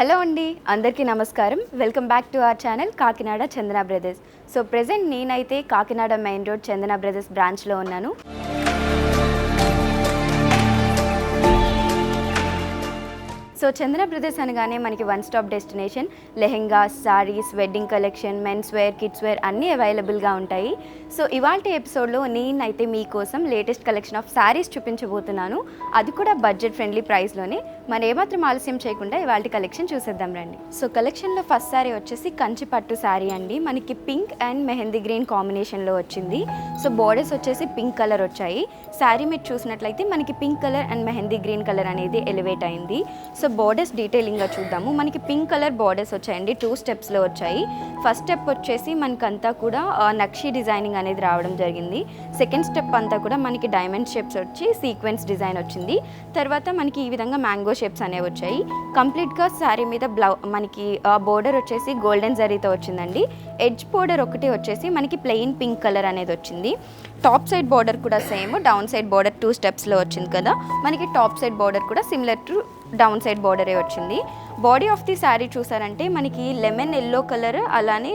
Hello అండి, అందరికీ నమస్కారం. Welcome back to our channel Kakinada Chandana brothers. So present నేనైతే Kakinada main road Chandana brothers బ్రాంచ్లో ఉన్నాను. సో చందన బ్రదర్స్ అనగానే మనకి one stop destination. Lehengas, saris, wedding collection, men's wear, kids wear అన్నీ అవైలబుల్గా ఉంటాయి. సో ఇవాల్టి ఎపిసోడ్లో నేనైతే మీకోసం లేటెస్ట్ కలెక్షన్ ఆఫ్ సారీస్ చూపించబోతున్నాను. అది కూడా బడ్జెట్ ఫ్రెండ్లీ ప్రైస్లోనే. మరి ఏమాత్రం ఆలస్యం చేయకుండా ఇవాల్టి కలెక్షన్ చూసేద్దాం రండి. సో కలెక్షన్లో ఫస్ట్ సారీ వచ్చేసి కంచి పట్టు సారీ అండి. మనకి పింక్ అండ్ మెహందీ గ్రీన్ కాంబినేషన్లో వచ్చింది. సో బోర్డర్స్ వచ్చేసి పింక్ కలర్ వచ్చాయి. సారీ మీరు చూసినట్లయితే మనకి pink colour and mehndi green colour అనేది ఎలివేట్ అయింది. సో బోర్డర్స్ డీటెయిలింగ్గా చూద్దాము. మనకి పింక్ కలర్ బోర్డర్స్ వచ్చాయండి, 2 స్టెప్స్లో వచ్చాయి. ఫస్ట్ స్టెప్ వచ్చేసి మనకంతా కూడా నక్షి డిజైనింగ్ అనేది రావడం జరిగింది. సెకండ్ స్టెప్ అంతా కూడా మనకి డైమండ్ షేప్స్ వచ్చి సీక్వెన్స్ డిజైన్ వచ్చింది. తర్వాత మనకి ఈ విధంగా మ్యాంగో షేప్స్ అనేవి వచ్చాయి. కంప్లీట్గా శారీ మీద మనకి బోర్డర్ వచ్చేసి గోల్డెన్ జరీతో వచ్చిందండి. ఎడ్జ్ బోర్డర్ ఒకటి వచ్చేసి మనకి ప్లెయిన్ పింక్ కలర్ అనేది వచ్చింది. టాప్ సైడ్ బోర్డర్ కూడా సేమ్, డౌన్ సైడ్ బోర్డర్ 2 స్టెప్స్లో వచ్చింది కదా. మనకి టాప్ సైడ్ బోర్డర్ కూడా సిమిలర్ టు డౌన్ సైడ్ బోర్డరే వచ్చింది. బాడీ ఆఫ్ ది శారీ చూసారంటే మనకి లెమన్ ఎల్లో కలర్ అలానే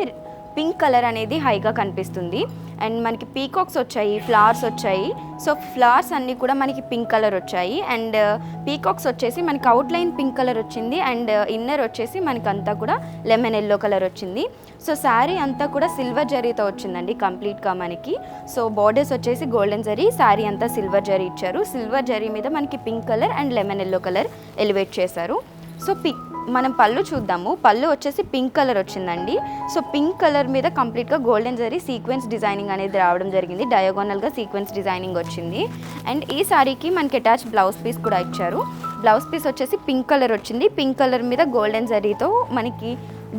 పింక్ కలర్ అనేది హైగా కనిపిస్తుంది. అండ్ మనకి పీకాక్స్ వచ్చాయి, ఫ్లవర్స్ వచ్చాయి. సో ఫ్లవర్స్ అన్నీ కూడా మనకి పింక్ కలర్ వచ్చాయి. అండ్ పీకాక్స్ వచ్చేసి మనకి అవుట్లైన్ పింక్ కలర్ వచ్చింది. అండ్ ఇన్నర్ వచ్చేసి మనకి అంతా కూడా లెమన్ ఎల్లో కలర్ వచ్చింది. సో శారీ అంతా కూడా సిల్వర్ జరీతో వచ్చిందండి కంప్లీట్గా మనకి. సో బోర్డర్స్ వచ్చేసి గోల్డెన్ జరీ, శారీ అంతా సిల్వర్ జరీ ఇచ్చారు. సిల్వర్ జరీ మీద మనకి pink colour and lemon yellow colour elevate చేశారు. సో మనం పళ్ళు చూద్దాము. పళ్ళు వచ్చేసి పింక్ కలర్ వచ్చిందండి. సో పింక్ కలర్ మీద కంప్లీట్గా గోల్డెన్ జరీ సీక్వెన్స్ డిజైనింగ్ అనేది రావడం జరిగింది. డయాగోనల్గా సీక్వెన్స్ డిజైనింగ్ వచ్చింది. అండ్ ఈ సారీకి మనకి అటాచ్ బ్లౌజ్ పీస్ కూడా ఇచ్చారు. బ్లౌజ్ పీస్ వచ్చేసి పింక్ కలర్ వచ్చింది. పింక్ కలర్ మీద గోల్డెన్ జరీతో మనకి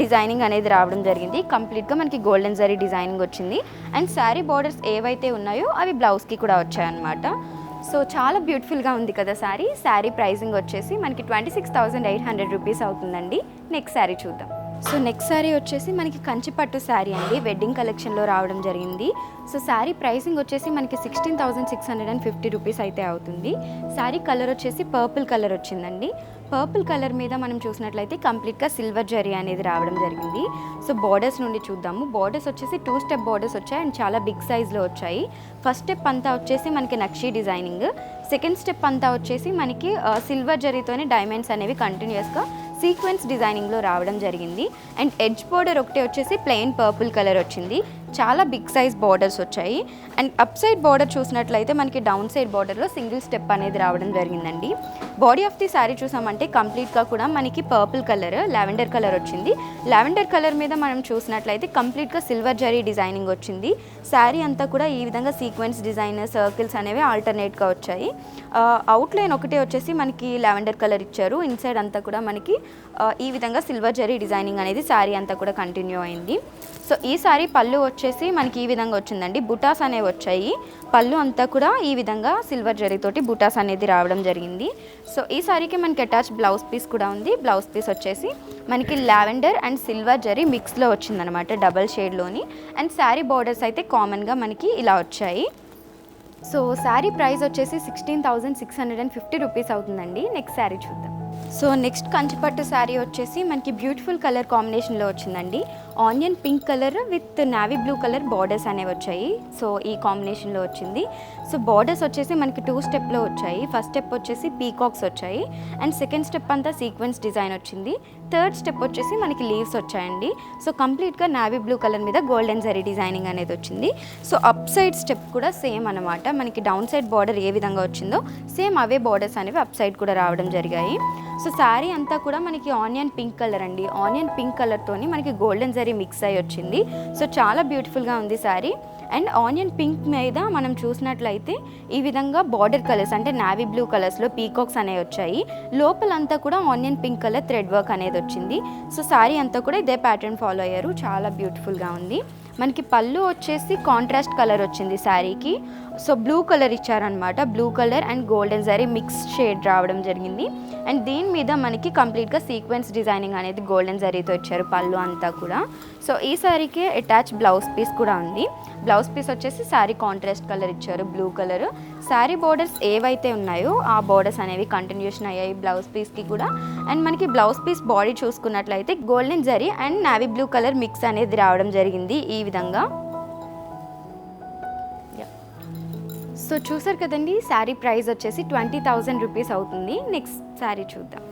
డిజైనింగ్ అనేది రావడం జరిగింది. కంప్లీట్గా మనకి గోల్డెన్ జరీ డిజైనింగ్ వచ్చింది. అండ్ శారీ బార్డర్స్ ఏవైతే ఉన్నాయో అవి బ్లౌజ్కి కూడా వచ్చాయన్నమాట. సో చాలా బ్యూటిఫుల్గా ఉంది కదా శారీ. శారీ ప్రైసింగ్ వచ్చేసి మనకి 26,800 రూపీస్ అవుతుందండి. నెక్స్ట్ శారీ చూద్దాం. సో నెక్స్ట్ శారీ వచ్చేసి మనకి కంచిపట్టు శారీ అండి, వెడ్డింగ్ కలెక్షన్లో రావడం జరిగింది. సో శారీ ప్రైసింగ్ వచ్చేసి మనకి 16,650 రూపీస్ అయితే అవుతుంది. శారీ కలర్ వచ్చేసి పర్పుల్ కలర్ వచ్చిందండి. పర్పుల్ కలర్ మీద మనం చూసినట్లయితే కంప్లీట్గా సిల్వర్ జరీ అనేది రావడం జరిగింది. సో బోర్డర్స్ నుండి చూద్దాము. బోర్డర్స్ వచ్చేసి 2 స్టెప్ బోర్డర్స్ వచ్చాయి అండ్ చాలా బిగ్ సైజ్లో వచ్చాయి. ఫస్ట్ స్టెప్ అంతా వచ్చేసి మనకి నక్షి డిజైనింగ్. సెకండ్ స్టెప్ అంతా వచ్చేసి మనకి సిల్వర్ జరీతోనే డైమండ్స్ అనేవి కంటిన్యూస్గా సీక్వెన్స్ డిజైనింగ్లో రావడం జరిగింది. అండ్ ఎడ్జ్ బోర్డర్ ఒకటి వచ్చేసి ప్లెయిన్ పర్పుల్ కలర్ వచ్చింది. చాలా బిగ్ సైజ్ బార్డర్స్ వచ్చాయి. అండ్ అప్ సైడ్ బార్డర్ చూసినట్లయితే మనకి డౌన్ సైడ్ బార్డర్లో సింగిల్ స్టెప్ అనేది రావడం జరిగిందండి. బాడీ ఆఫ్ ది శారీ చూసామంటే కంప్లీట్గా కూడా మనకి పర్పుల్ కలర్, లావెండర్ కలర్ వచ్చింది. లావెండర్ కలర్ మీద మనం చూసినట్లయితే కంప్లీట్గా సిల్వర్ జరీ డిజైనింగ్ వచ్చింది. శారీ అంతా కూడా ఈ విధంగా సీక్వెన్స్ డిజైన్ సర్కిల్స్ అనేవి ఆల్టర్నేట్గా వచ్చాయి. అవుట్లైన్ ఒకటే వచ్చేసి మనకి లావెండర్ కలర్ ఇచ్చారు. ఇన్సైడ్ అంతా కూడా మనకి ఈ విధంగా సిల్వర్ జరీ డిజైనింగ్ అనేది శారీ అంతా కూడా కంటిన్యూ అయింది. సో ఈ సారీ పళ్ళు వచ్చేసి మనకి ఈ విధంగా వచ్చిందండి. బుటాస్ అనేవి వచ్చాయి. పళ్ళు అంతా కూడా ఈ విధంగా సిల్వర్ జరీతోటి బుటాస్ అనేది రావడం జరిగింది. సో ఈ సారీకి మనకి అటాచ్ బ్లౌజ్ పీస్ కూడా ఉంది. బ్లౌజ్ పీస్ వచ్చేసి మనకి లావెండర్ అండ్ సిల్వర్ జరీ మిక్స్లో వచ్చిందనమాట, డబల్ షేడ్లోని. అండ్ శారీ బార్డర్స్ అయితే కామన్గా మనకి ఇలా వచ్చాయి. సో శారీ ప్రైస్ వచ్చేసి 16,650 రూపీస్ అవుతుందండి. నెక్స్ట్ శారీ చూద్దాం. సో నెక్స్ట్ కంచిపట్టు శారీ వచ్చేసి మనకి బ్యూటిఫుల్ కలర్ కాంబినేషన్లో వచ్చిందండి. Onion pink colour with navy blue colour borders అనేవి వచ్చాయి. సో ఈ కాంబినేషన్లో వచ్చింది. సో బార్డర్స్ వచ్చేసి మనకి 2 స్టెప్లో వచ్చాయి. ఫస్ట్ స్టెప్ వచ్చేసి పీకాక్స్ వచ్చాయి. అండ్ సెకండ్ స్టెప్ అంతా సీక్వెన్స్ డిజైన్ వచ్చింది. థర్డ్ స్టెప్ వచ్చేసి మనకి లీవ్స్ వచ్చాయండి. సో కంప్లీట్గా నావీ బ్లూ కలర్ మీద గోల్డెన్ జరీ డిజైనింగ్ అనేది వచ్చింది. సో అప్ సైడ్ స్టెప్ కూడా సేమ్ అనమాట. మనకి డౌన్ సైడ్ బార్డర్ ఏ విధంగా వచ్చిందో సేమ్ అవే బార్డర్స్ అనేవి అప్ సైడ్ కూడా రావడం జరిగాయి. సో శారీ అంతా కూడా మనకి ఆనియన్ పింక్ కలర్ అండి. ఆనియన్ పింక్ కలర్తోని మనకి గోల్డెన్ జరీ మిక్స్ అయ్యి వచ్చింది. సో చాలా బ్యూటిఫుల్గా ఉంది శారీ. అండ్ ఆనియన్ పింక్ మీద మనం చూసినట్లయితే ఈ విధంగా బార్డర్ కలర్స్ అంటే నావీ బ్లూ కలర్స్లో పీకాక్స్ అనేవి వచ్చాయి. లోపలంతా కూడా onion pink colour thread work అనేది వచ్చింది. సో శారీ అంతా కూడా ఇదే ప్యాటర్న్ ఫాలో అయ్యారు. చాలా బ్యూటిఫుల్గా ఉంది. మనకి పళ్ళు వచ్చేసి కాంట్రాస్ట్ కలర్ వచ్చింది శారీకి. సో బ్లూ కలర్ ఇచ్చారనమాట. Blue colour and golden zari mix shade రావడం జరిగింది. అండ్ దీని మీద మనకి కంప్లీట్గా సీక్వెన్స్ డిజైనింగ్ అనేది గోల్డెన్ జరీతో ఇచ్చారు పళ్ళు అంతా కూడా. సో ఈ శారీకి అటాచ్ బ్లౌజ్ పీస్ కూడా ఉంది. బ్లౌజ్ పీస్ వచ్చేసి శారీ కాంట్రాస్ట్ కలర్ ఇచ్చారు, బ్లూ కలర్. శారీ బోర్డర్స్ ఏవైతే ఉన్నాయో ఆ బోర్డర్స్ అనేవి కంటిన్యూషన్ అయ్యాయి బ్లౌజ్ పీస్కి కూడా. అండ్ మనకి బ్లౌజ్ పీస్ బాడీ చూసుకున్నట్లయితే golden zari and navy blue colour mix అనేది రావడం జరిగింది ఈ విధంగా. సో చూసారు కదండి, శారీ ప్రైస్ వచ్చేసి 20,000 రూపీస్ అవుతుంది. నెక్స్ట్ శారీ చూద్దాం.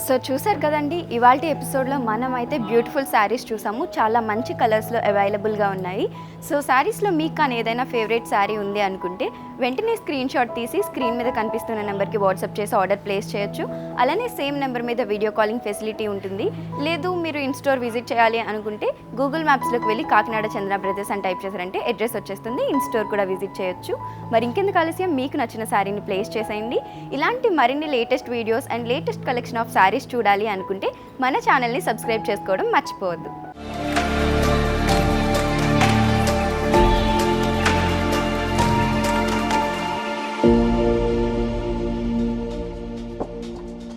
సో చూసారు కదండి, ఇవాళ ఎపిసోడ్లో మనం అయితే బ్యూటిఫుల్ శారీస్ చూసాము. చాలా మంచి కలర్స్లో అవైలబుల్గా ఉన్నాయి. సో శారీస్లో మీకు కానీ ఏదైనా ఫేవరెట్ శారీ ఉంది అనుకుంటే వెంటనే స్క్రీన్ షాట్ తీసి స్క్రీన్ మీద కనిపిస్తున్న నెంబర్కి వాట్సాప్ చేసి ఆర్డర్ ప్లేస్ చేయొచ్చు. అలానే సేమ్ నెంబర్ మీద వీడియో కాలింగ్ ఫెసిలిటీ ఉంటుంది. లేదు మీరు ఇన్ స్టోర్ విజిట్ చేయాలి అనుకుంటే గూగుల్ మ్యాప్స్లోకి వెళ్ళి కాకినాడ చంద్ర బ్రదర్స్ అని టైప్ చేశారంటే అడ్రస్ వచ్చేస్తుంది. ఇన్ స్టోర్ కూడా విజిట్ చేయొచ్చు. మరి ఇంకెందుకు ఆలస్యం, మీకు నచ్చిన శారీని ప్లేస్ చేసేయండి. ఇలాంటి మరిన్ని latest videos and latest collection of saris చూడాలి అనుకుంటే మన ఛానల్ని సబ్స్క్రైబ్ చేసుకోవడం మర్చిపోవద్దు.